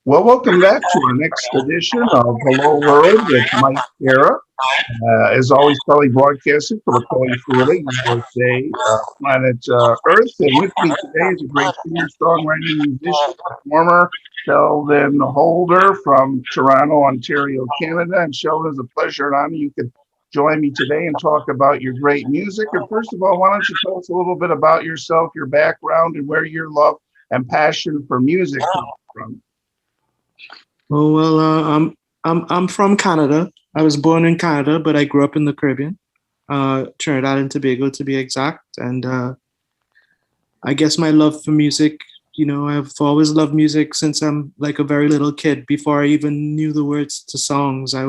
Well, welcome back to our next edition of Hello World with Mike Sarah. As always, probably broadcasting from Macaulay, Florida, USA, planet Earth. And with me today is a great singer, songwriter, musician, performer, Sheldon Holder from Toronto, Ontario, Canada. And Sheldon, it's a pleasure and honor you could join me today and talk about your great music. And first of all, why don't you tell us a little bit about yourself, your background, and where your love and passion for music comes from? Oh well, I'm from Canada. I was born in Canada, but I grew up in the Caribbean, Trinidad and Tobago to be exact. And I guess my love for music, I've always loved music since I'm like a very little kid. Before I even knew the words to songs, I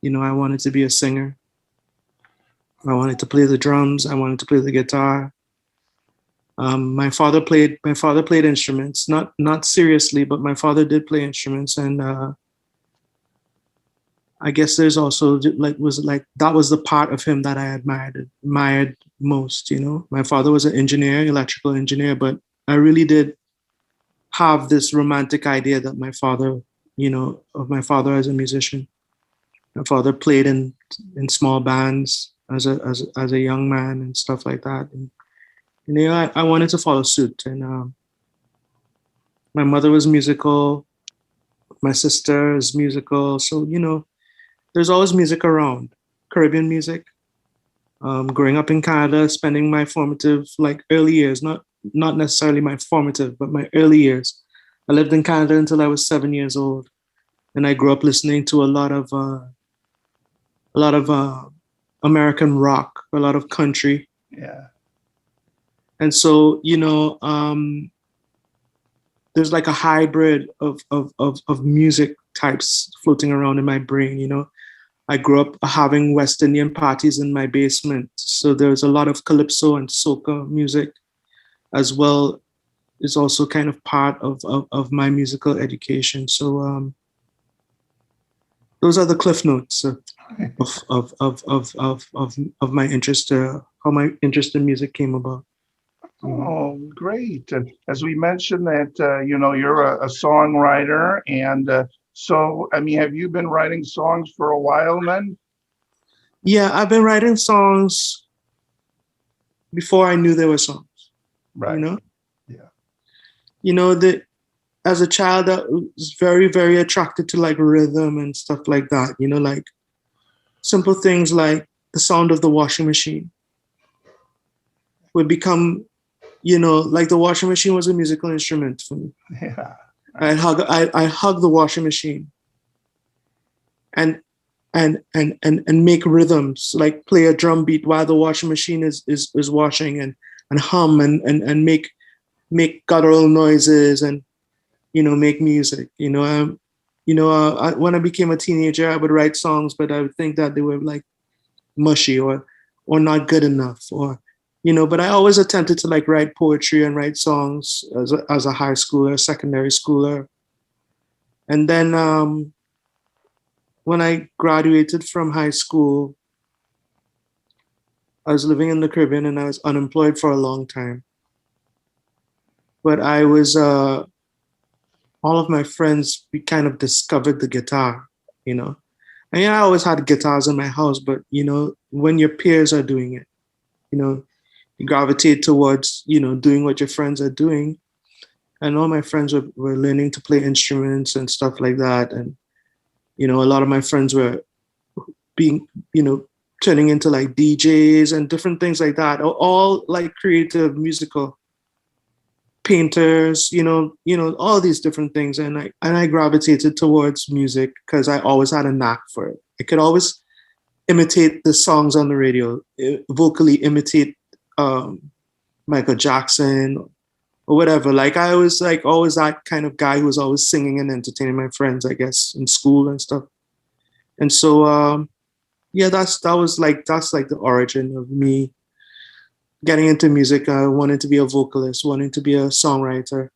wanted to be a singer. I wanted to play the drums. I wanted to play the guitar. My father played instruments, not seriously, but my father did play instruments, and I guess there's also that was the part of him that I admired most. My father was an engineer, electrical engineer, but I really did have this romantic idea that of my father as a musician. My father played in small bands as a young man and stuff like that. And I wanted to follow suit. And my mother was musical. My sister is musical. So, there's always music around, Caribbean music. Growing up in Canada, spending my formative, like early years, not necessarily my formative, but my early years. I lived in Canada until I was 7 years old. And I grew up listening to a lot of American rock, a lot of country. Yeah. And so, there's like a hybrid of music types floating around in my brain. I grew up having West Indian parties in my basement. So there's a lot of calypso and soca music as well. Is also kind of part of my musical education. So those are the cliff notes of my interest, how my interest in music came about. Oh, great. And as we mentioned that, you're a songwriter. And so, I mean, have you been writing songs for a while then? Yeah, I've been writing songs before I knew there were songs. Right. Yeah. That as a child, I was very, very attracted to like rhythm and stuff like that. Like simple things like the sound of the washing machine would become, like the washing machine was a musical instrument for me. Yeah. I hug the washing machine and make rhythms, like play a drum beat while the washing machine is washing and hum and make guttural noises and make music. When I became a teenager, I would write songs, but I would think that they were like mushy or not good enough, or but I always attempted to like write poetry and write songs as a high schooler, secondary schooler. And then when I graduated from high school, I was living in the Caribbean and I was unemployed for a long time. But I was, all of my friends, we kind of discovered the guitar, And I always had guitars in my house, but, when your peers are doing it, you gravitate towards, doing what your friends are doing. And all my friends were learning to play instruments and stuff like that. And, a lot of my friends were being, turning into like DJs and different things like that, all like creative musical painters, all these different things. And I gravitated towards music because I always had a knack for it. I could always imitate the songs on the radio, vocally imitate Michael Jackson or whatever. Like I was like always that kind of guy who was always singing and entertaining my friends, I guess, in school and stuff. And so that's like the origin of me getting into music. I wanted to be a vocalist, wanting to be a songwriter.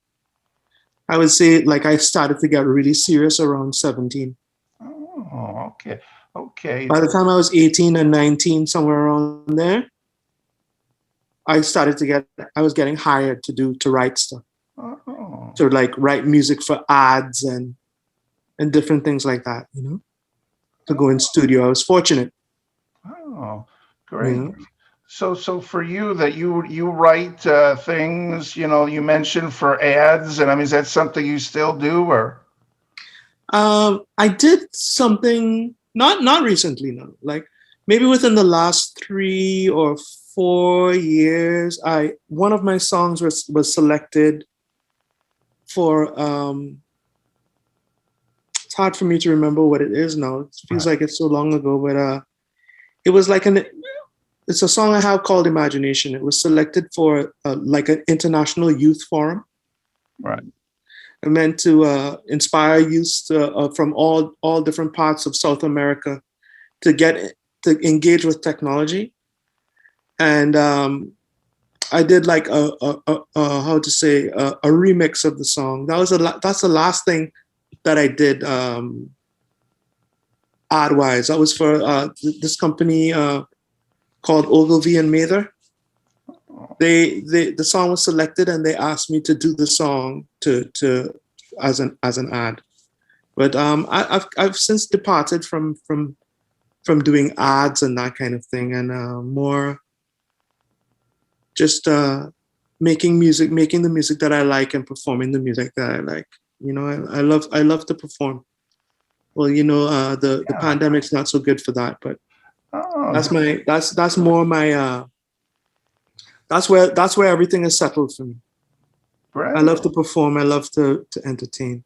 I would say like I started to get really serious around 17. Oh, okay. Okay. By the time I was 18 and 19, somewhere around there, I was getting hired to write stuff. Oh, to like write music for ads and different things like that, you know, to go in studio. I was fortunate, Oh, you great. know. So for you that you write things, you mentioned for ads, and I mean, is that something you still do, or? I did something not recently, no. Like maybe within the last 3 or 4 years, I one of my songs was selected for it's hard for me to remember what it is now. It feels Right, like it's so long ago, but it was like it's a song I have called Imagination. It was selected for like an international youth forum. right, It meant to inspire youth from all different parts of South America to get to engage with technology. And I did like how to say a remix of the song. That's the last thing that I did ad wise. That was for this company called Ogilvy and Mather. The song was selected and they asked me to do the song to as an ad. But I've since departed from doing ads and that kind of thing, and more just making music, making the music that I like, and performing the music that I like. You know, I love to perform. Well, you know, the yeah. pandemic's not so good for that, but Oh, that's my that's more my that's where everything is settled for me. I great, love to perform. I love to entertain,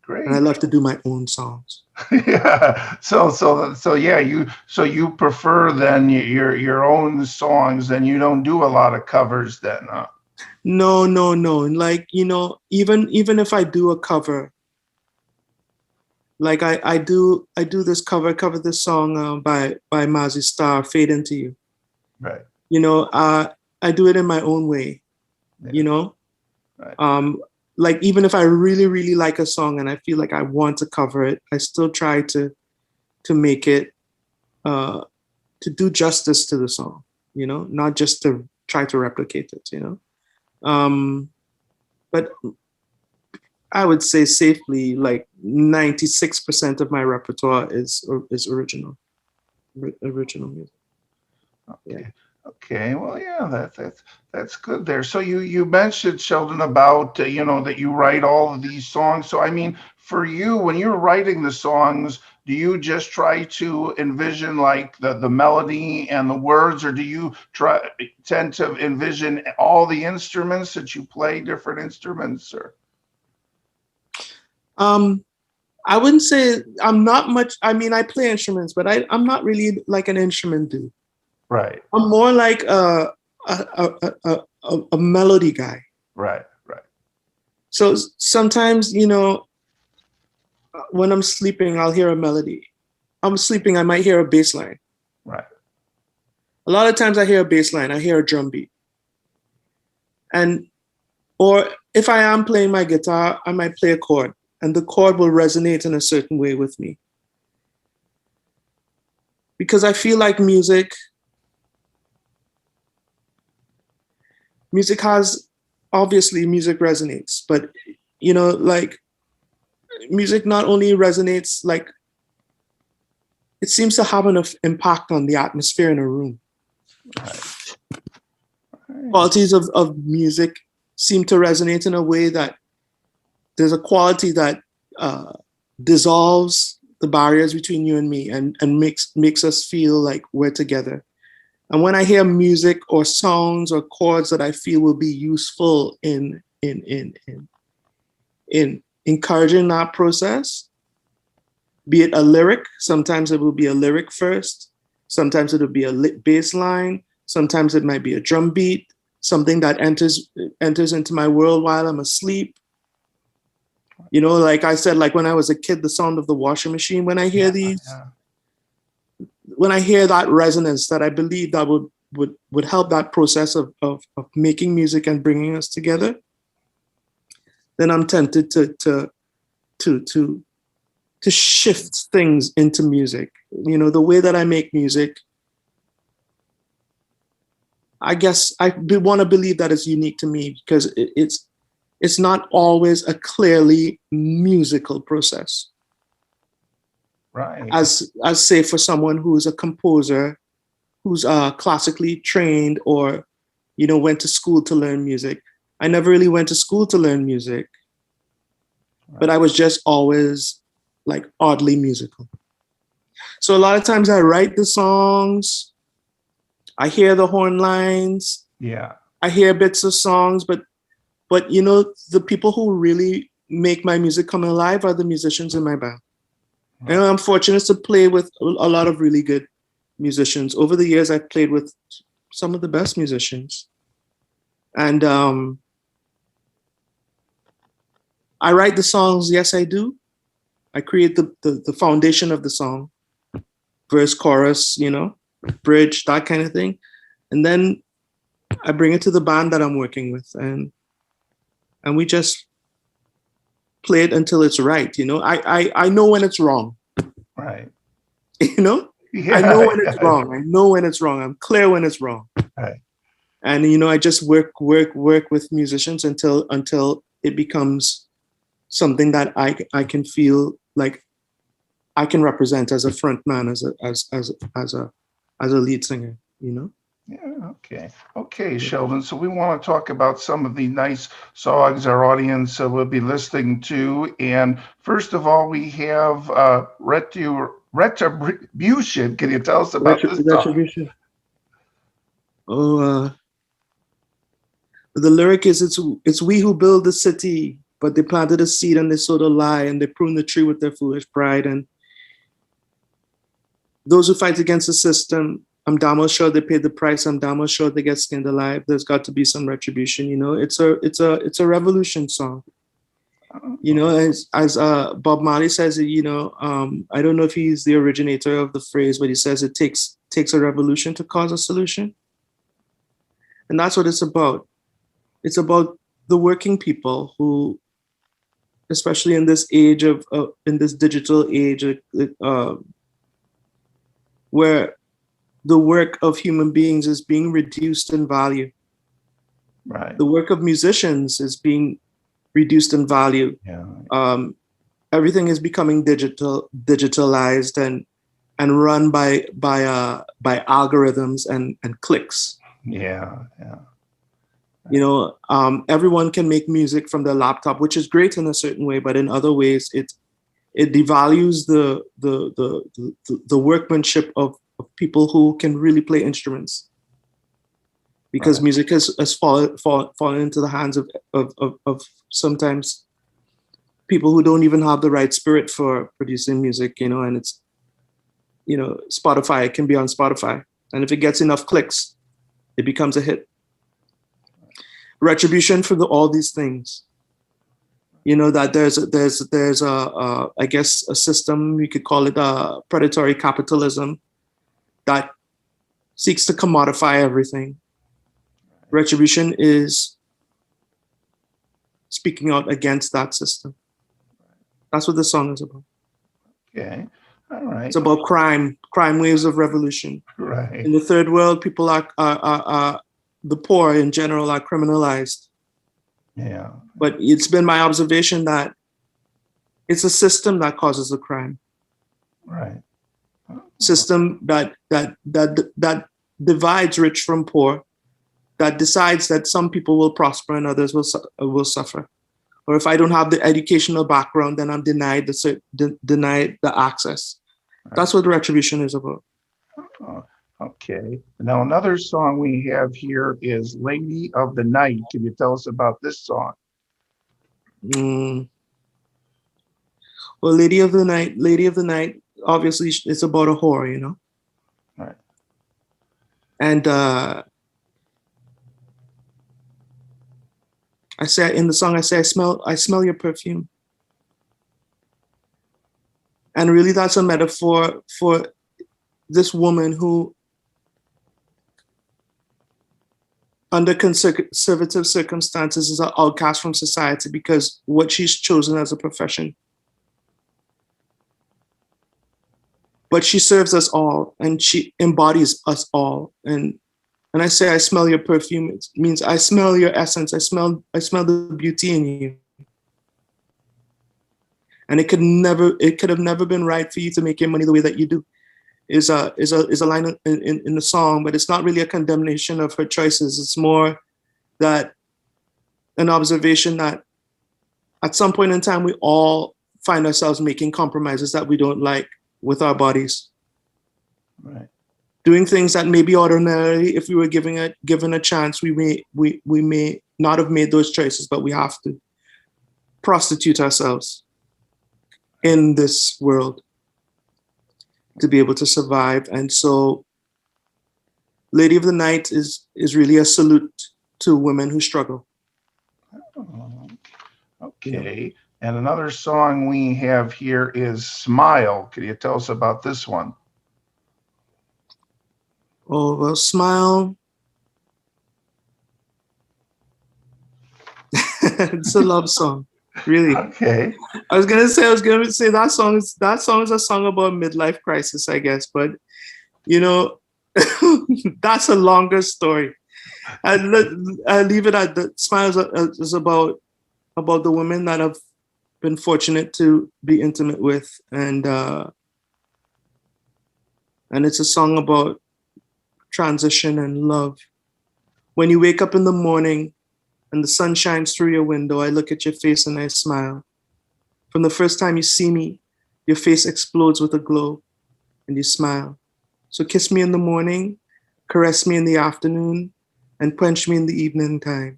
and I great. love to do my own songs. Yeah. So yeah, you prefer then your own songs, and you don't do a lot of covers then, huh? No, no, no. Like, you know, even if I do a cover, like I do this cover this song by Mazzy Star, Fade Into You. Right. You know, I do it in my own way. Yeah. You know, Right. um, like even if I really really like a song and I feel like I want to cover it, I still try to make it uh, to do justice to the song. You know, not just to try to replicate it. You know, but I would say safely like 96% of my repertoire is original music. Yeah. Okay. Okay. Well, yeah, that's good there. So you mentioned, Sheldon, about that you write all of these songs. So I mean, for you, when you're writing the songs, do you just try to envision like the melody and the words, or do you tend to envision all the instruments that you play, different instruments, or? Um, I wouldn't say I'm not much. I mean, I play instruments, but I'm not really like an instrument dude. Right. I'm more like a melody guy. Right. Right. So sometimes, you know, when I'm sleeping, I'll hear a melody. I'm sleeping, I might hear a bass line. Right. A lot of times I hear a bass line, I hear a drum beat. And or if I am playing my guitar, I might play a chord and the chord will resonate in a certain way with me. Because I feel like music has obviously music resonates, but you know, like music not only resonates, like it seems to have enough impact on the atmosphere in a room. Right. Right. Qualities of music seem to resonate in a way that there's a quality that uh, dissolves the barriers between you and me and makes us feel like we're together. And when I hear music or sounds or chords that I feel will be useful in encouraging that process, be it a lyric, sometimes it will be a lyric first, sometimes it'll be a bass line, sometimes it might be a drum beat, something that enters into my world while I'm asleep. You know, like I said, like when I was a kid, the sound of the washing machine, when I hear Yeah. these, Yeah. when I hear that resonance, that I believe that would help that process of making music and bringing us together, then I'm tempted to to shift things into music. You know, the way that I make music, I guess I want to believe that it's unique to me because it's not always a clearly musical process. Right. As say for someone who's a composer, who's classically trained, or went to school to learn music. I never really went to school to learn music, but I was just always like oddly musical. So a lot of times I write the songs, I hear the horn lines, Yeah. I hear bits of songs, but the people who really make my music come alive are the musicians in my band. Right. And I'm fortunate to play with a lot of really good musicians. Over the years, I've played with some of the best musicians. And I write the songs, yes, I do. I create the foundation of the song, verse, chorus, bridge, that kind of thing. And then I bring it to the band that I'm working with, and we just play it until it's right. I know when it's wrong. Right. I know when it's wrong. I know when it's wrong. I'm clear when it's wrong. Right. And I just work with musicians until it becomes something that I can feel like I can represent as a front man, as a lead singer. Yeah, okay, Sheldon. So we want to talk about some of the nice songs our audience will be listening to. And first of all, we have Retribution. Can you tell us about this song? Retribution. Oh, the lyric is, it's we who build the city, but they planted a seed and they sowed a lie, and they pruned the tree with their foolish pride. And those who fight against the system, I'm damn well sure they paid the price. I'm damn well sure they get skinned alive. There's got to be some retribution. It's a revolution song. As Bob Marley says, I don't know if he's the originator of the phrase, but he says it takes a revolution to cause a solution. And that's what it's about. It's about the working people who, especially in this age in this digital age, where the work of human beings is being reduced in value. Right. The work of musicians is being reduced in value. Yeah. Everything is becoming digitalized and run by algorithms and clicks. Yeah. Everyone can make music from their laptop, which is great in a certain way, but in other ways, it devalues the workmanship of people who can really play instruments, because Right. music has fallen into the hands of sometimes people who don't even have the right spirit for producing music, and it's, Spotify, it can be on Spotify. And if it gets enough clicks, it becomes a hit. Retribution for all these things. That there's I guess a system, you could call it predatory capitalism, that seeks to commodify everything. Retribution is speaking out against that system. That's what the song is about. Okay. All right. It's about crime waves of revolution. Right. In the third world, people are the poor in general are criminalized. Yeah. But it's been my observation that it's a system that causes the crime. Right. System that divides rich from poor, that decides that some people will prosper and others will suffer. Or if I don't have the educational background, then I'm denied the access. Right. That's what retribution is about. Okay. Now another song we have here is "Lady of the Night." Can you tell us about this song? Well, Lady of the Night, obviously it's about a whore, Right. And I say in the song, I smell your perfume. And really that's a metaphor for this woman who, under conservative circumstances, is an outcast from society because what she's chosen as a profession. But she serves us all, and she embodies us all. And And I say I smell your perfume, it means I smell your essence. I smell the beauty in you. And it could have never been right for you to make your money the way that you do. Is a line in the song, but it's not really a condemnation of her choices. It's more that an observation that at some point in time we all find ourselves making compromises that we don't like with our bodies. Right. Doing things that maybe ordinarily, if we were given a chance, we may not have made those choices, but we have to prostitute ourselves in this world to be able to survive. And so Lady of the Night is really a salute to women who struggle. Oh, okay. And another song we have here is Smile. Could you tell us about this one? Oh, well, Smile. It's a love song, really. Okay. I was gonna say that song is a song about midlife crisis, I guess, but you know, that's a longer story. I leave it at that. Smile is about the women that I've been fortunate to be intimate with, and it's a song about transition and love. When you wake up in the morning and the sun shines through your window, I look at your face and I smile. From the first time you see me, your face explodes with a glow and you smile. So kiss me in the morning, caress me in the afternoon, and quench me in the evening time.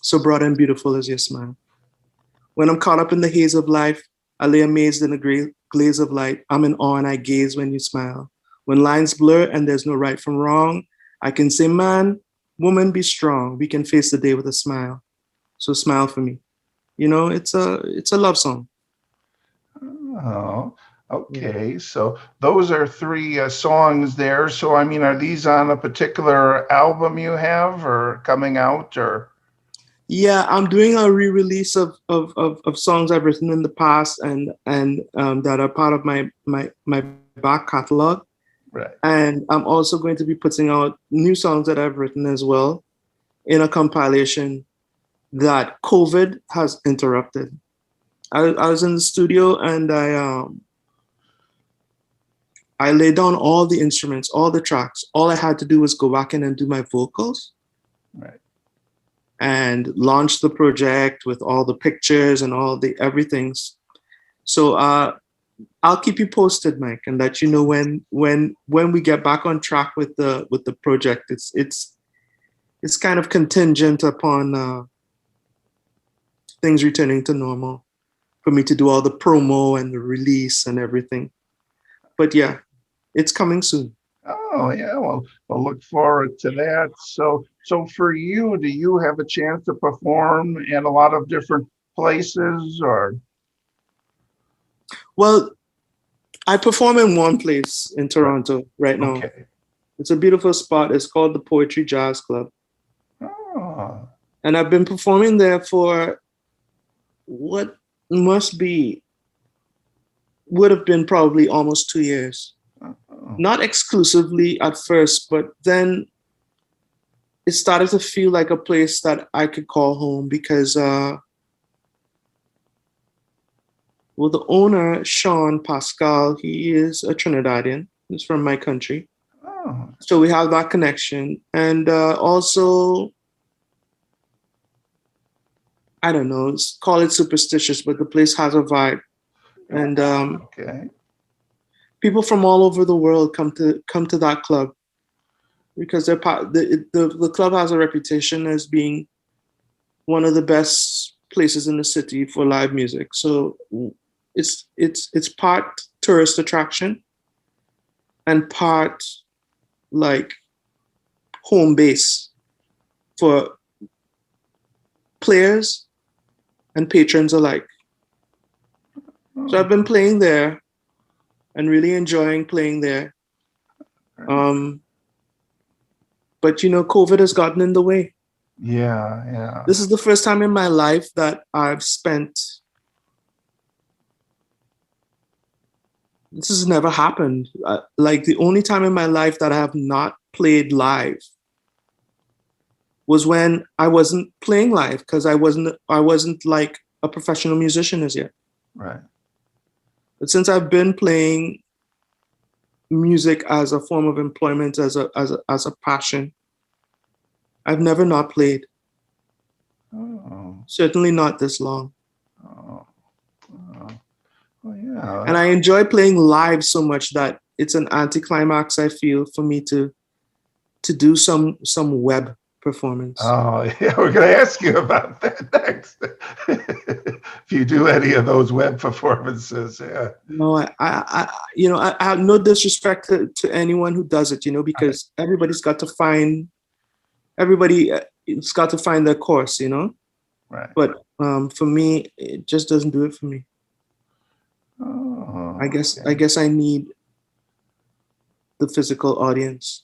So broad and beautiful is your smile. When I'm caught up in the haze of life, I lay amazed in a glaze of light. I'm in awe and I gaze when you smile. When lines blur and there's no right from wrong, I can say, man, woman, be strong. We can face the day with a smile. So smile for me. You know, it's a love song. Oh, okay. So those are three songs there. So, I mean, are these on a particular album you have or coming out or? Yeah, I'm doing a re-release of songs I've written in the past and that are part of my back catalog. Right. And I'm also going to be putting out new songs that I've written as well in a compilation that COVID has interrupted. I was in the studio and I laid down all the instruments, all the tracks. All I had to do was go back in and do my vocals. Right. And launch the project with all the pictures and all the everythings. So I'll keep you posted, Mike, and let you know when we get back on track with the project. It's kind of contingent upon things returning to normal for me to do all the promo and the release and everything. But yeah, it's coming soon. Oh, yeah. Well, we'll look forward to that. So for you, do you have a chance to perform in a lot of different places or? Well, I perform in one place in Toronto right now. Okay. It's a beautiful spot. It's called the Poetry Jazz Club. Oh. And I've been performing there for what would have been probably almost 2 years. Oh. Not exclusively at first, but then it started to feel like a place that I could call home because, the owner, Sean Pascal, he is a Trinidadian. He's from my country. Oh. So we have that connection. And also, I don't know, call it superstitious, but the place has a vibe. And Okay. people from all over the world come to that club because the club has a reputation as being one of the best places in the city for live music. So it's part tourist attraction and part like home base for players and patrons alike. So I've been playing there and really enjoying playing there. But COVID has gotten in the way. Yeah. This is the first time in my life that this has never happened. Like the only time in my life that I have not played live was when I wasn't playing live because I wasn't like a professional musician as yet. Right. But since I've been playing music as a form of employment, as a passion, I've never not played. Oh. Certainly not this long. Oh. Oh. Well, yeah. And I enjoy playing live so much that it's an anticlimax, I feel, for me to do some web performance. Oh, yeah, we're going to ask you about that next. If you do any of those web performances, yeah. No, I have no disrespect to anyone who does it, because it's got to find their course, Right. But for me, it just doesn't do it for me. Oh, I guess I need the physical audience.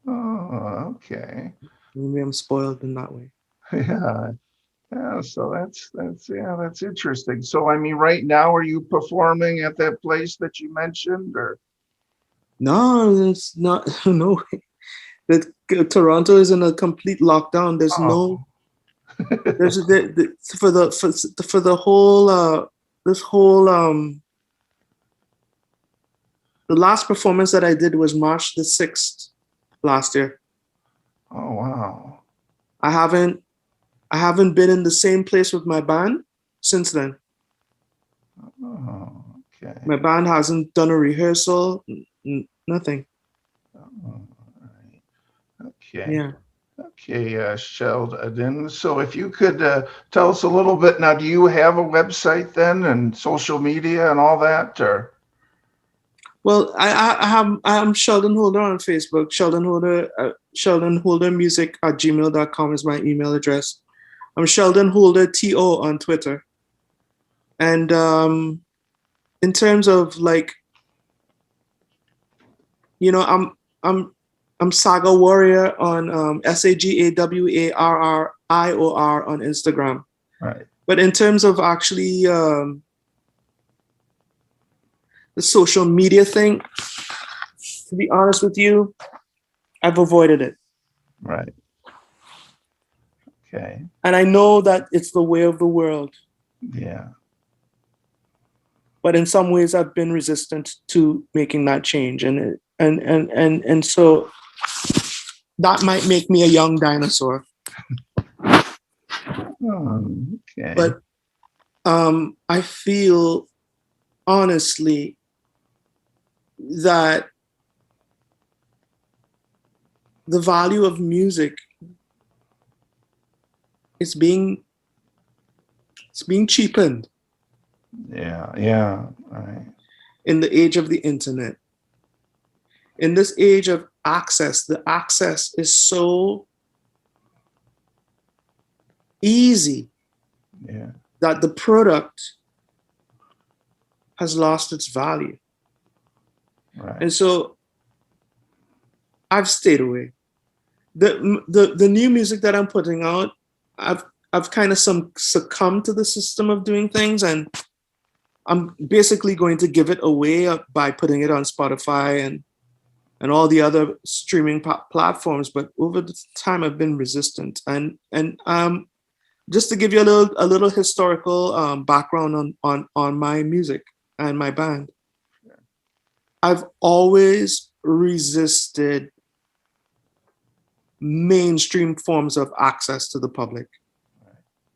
oh, okay. Maybe I'm spoiled in that way. Yeah. Yeah. So that's interesting. So, I mean, right now, are you performing at that place that you mentioned, or? No, it's not. No way. Toronto is in a complete lockdown. There's no. Oh, There's for the whole this whole the last performance that I did was March the 6th last year. oh, wow. I haven't been in the same place with my band since then. Oh, okay. My band hasn't done a rehearsal, nothing. Oh, all right. Okay. Yeah. Okay, Sheldon. So if you could tell us a little bit now, do you have a website then and social media and all that, or? Well, I'm Sheldon Holder on Facebook. Sheldon Holder Music at gmail.com is my email address. I'm Sheldon Holder TO on Twitter. And in terms of like, I'm Saga Warrior on SAGAWARRIOR on Instagram. Right. But in terms of actually the social media thing, to be honest with you, I've avoided it. Right. Okay. And I know that it's the way of the world. Yeah. But in some ways I've been resistant to making that change. And so that might make me a young dinosaur. Okay. But I feel honestly that the value of music is being cheapened. Yeah. Yeah. All right. In the age of the internet. In this age of access, the access is so easy Yeah. that the product has lost its value. Right. And so I've stayed away. The new music that I'm putting out, I've kind of succumbed to the system of doing things, and I'm basically going to give it away by putting it on Spotify and all the other streaming platforms. But over the time, I've been resistant. And just to give you a little historical background on my music and my band, I've always resisted mainstream forms of access to the public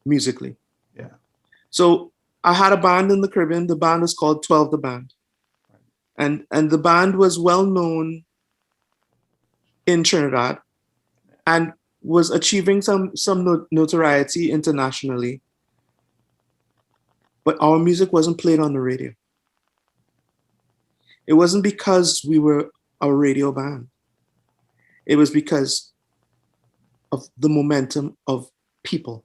musically. Yeah. So I had a band in the Caribbean. The band was called 12 The Band. And the band was well known in Trinidad and was achieving some notoriety internationally. But our music wasn't played on the radio. It wasn't because we were a radio band. It was because of the momentum of people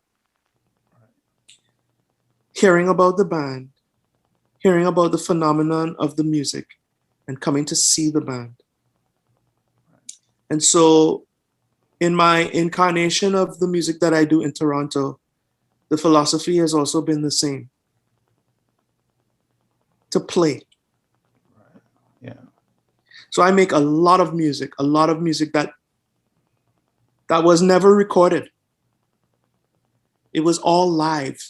hearing about the band, hearing about the phenomenon of the music, and coming to see the band. And so in my incarnation of the music that I do in Toronto, the philosophy has also been the same. To play. Yeah. So I make a lot of music that that was never recorded. It was all live.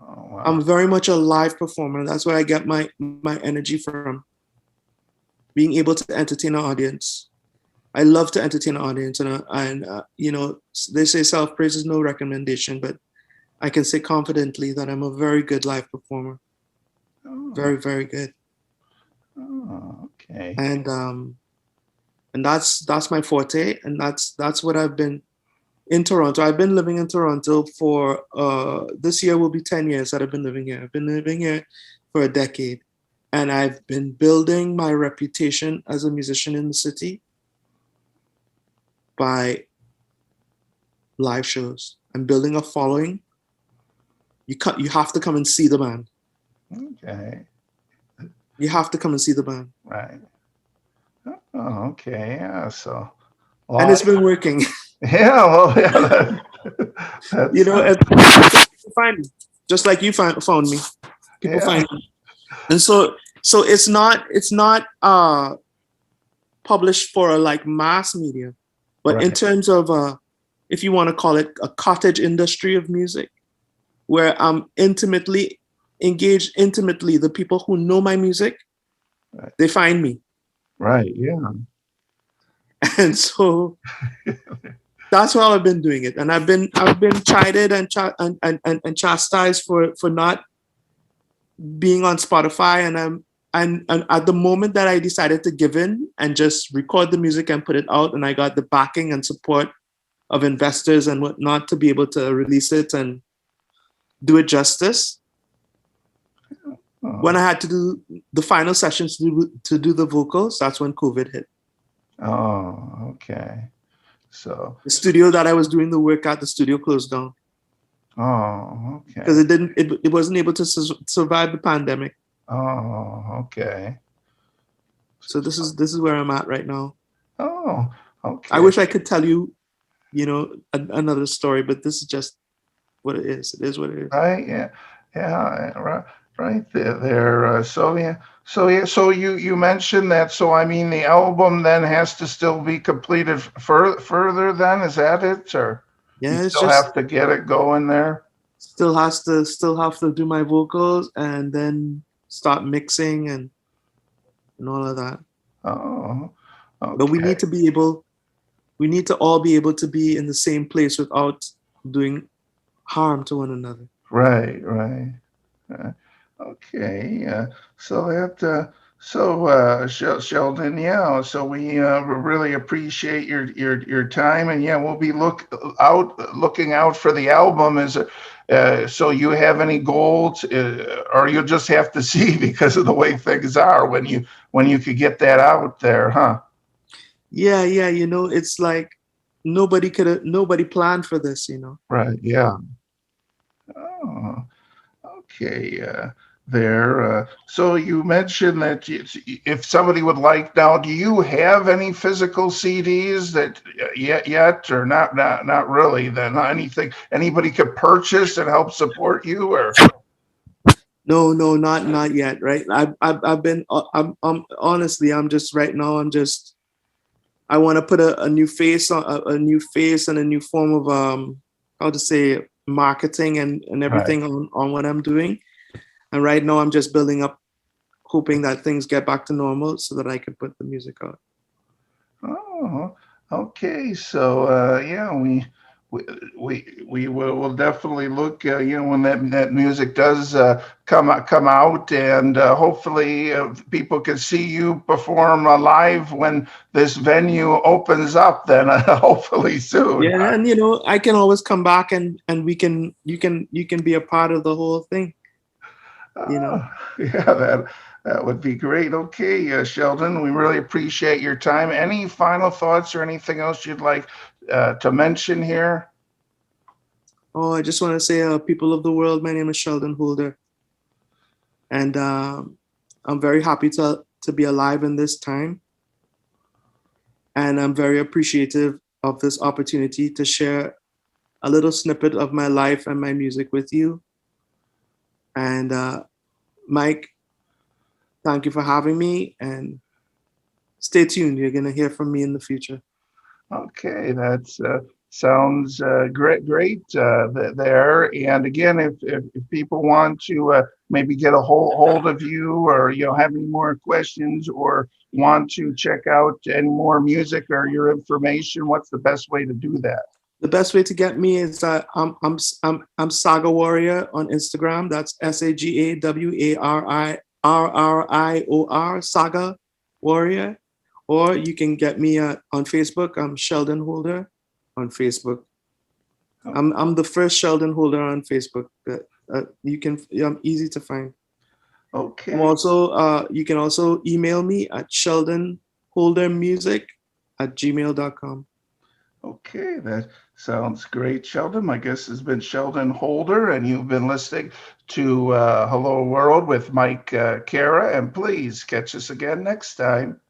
Oh, wow. I'm very much a live performer. That's where I get my energy from. Being able to entertain an audience. I love to entertain an audience, and you know, they say self praise is no recommendation, but I can say confidently that I'm a very good live performer. Oh, Very, very good. oh, okay. And that's my forte, and that's what I've been in Toronto. I've been living in Toronto for this year will be 10 years that I've been living here. I've been living here for a decade, and I've been building my reputation as a musician in the city by live shows. I'm building a following. You have to come and see the band. Okay. You have to come and see the band. Right. Oh, okay. Yeah. So, And it's been working. yeah. Well, yeah. That's, You know, people find me, just like you found me. People yeah. find me, and so it's not published for a like mass media, but in Right. terms of if you want to call it a cottage industry of music, where I'm intimately engaged, intimately the people who know my music, Right. they find me, Right. Yeah. and so that's how I've been doing it, and I've been chided and chastised for not being on Spotify, and at the moment that I decided to give in and just record the music and put it out, and I got the backing and support of investors and whatnot to be able to release it and do it justice. When I had to do the final sessions to do the vocals, that's when COVID hit. Oh, okay. So, The studio that I was doing the work at, the studio closed down oh, because okay. it wasn't able to survive the pandemic. Oh, okay. So this is where I'm at right now. Oh, I okay. wish I could tell you, another story, but this is just what it is. It is what it is. Right. Yeah. Yeah. Right. Right there. There. So yeah. So yeah. So you mentioned that. So I mean, the album then has to still be completed further. Then is that it, or you Yeah, it's still just have to get it going there? still have to do my vocals and then start mixing and all of that. Oh, But we okay. need to be able, we need to all be able to be in the same place without doing harm to one another. Right. Right. Uh, okay. So that. Sheldon, yeah. So we really appreciate your time, and yeah, we'll be looking out for the album. So you have any goals, or you'll just have to see because of the way things are when you could get that out there, huh? Yeah, yeah. It's like nobody planned for this. Right. Yeah. Oh. Okay, there. So you mentioned that if somebody would like now, do you have any physical CDs that yet or not really? Then anything anybody could purchase and help support you, or No, no, not yet. Right. I've been. I'm honestly. I'm just right now. I want to put a new face on a new face and a new form of how to say marketing and right? everything on what I'm doing. And right now I'm just building up, hoping that things get back to normal so that I can put the music out. Oh, okay. So yeah, we will definitely look. When that music does come out, and hopefully people can see you perform live when this venue opens up. Then hopefully soon. Yeah, and I can always come back and you can be a part of the whole thing. You know. Yeah, that would be great. Okay, Sheldon, we really appreciate your time. Any final thoughts or anything else you'd like to mention here? Oh, I just want to say, people of the world, my name is Sheldon Holder, and I'm very happy to be alive in this time, and I'm very appreciative of this opportunity to share a little snippet of my life and my music with you. And Mike, thank you for having me, and stay tuned. You're gonna hear from me in the future. Okay, that's sounds great there. And again, if people want to maybe get a hold of you, or have any more questions, or want to check out any more music or your information, what's the best way to do that? The best way to get me is I'm Saga Warrior on Instagram. That's SAGAWARRIOR Saga Warrior. Or you can get me on Facebook. I'm Sheldon Holder on Facebook. I'm the first Sheldon Holder on Facebook. You can I'm easy to find. I'm Okay. also you can also email me at sheldonholdermusic@gmail.com. Okay, that sounds great, Sheldon. My guest has been Sheldon Holder, and you've been listening to Hello World with Mike Kara. And please catch us again next time.